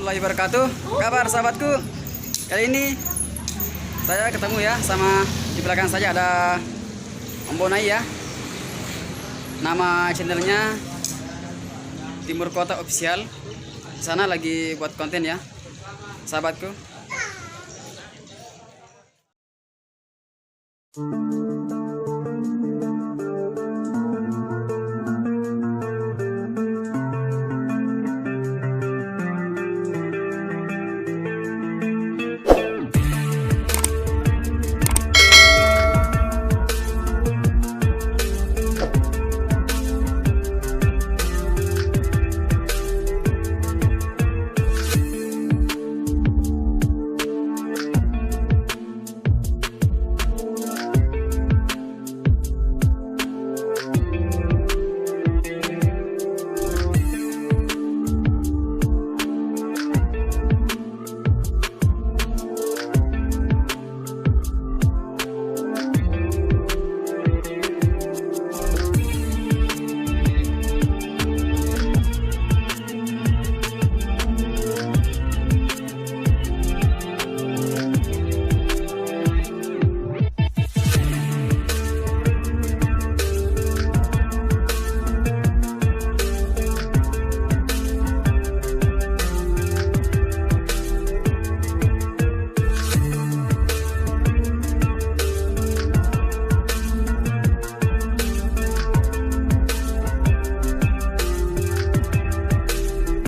warahmatullahi wabarakatuh. Kabar sahabatku. Kali ini saya ketemu ya sama di belakang saja ada Om Bonai ya. Nama channelnya Timur Kota Official. Di sana lagi buat konten ya, sahabatku.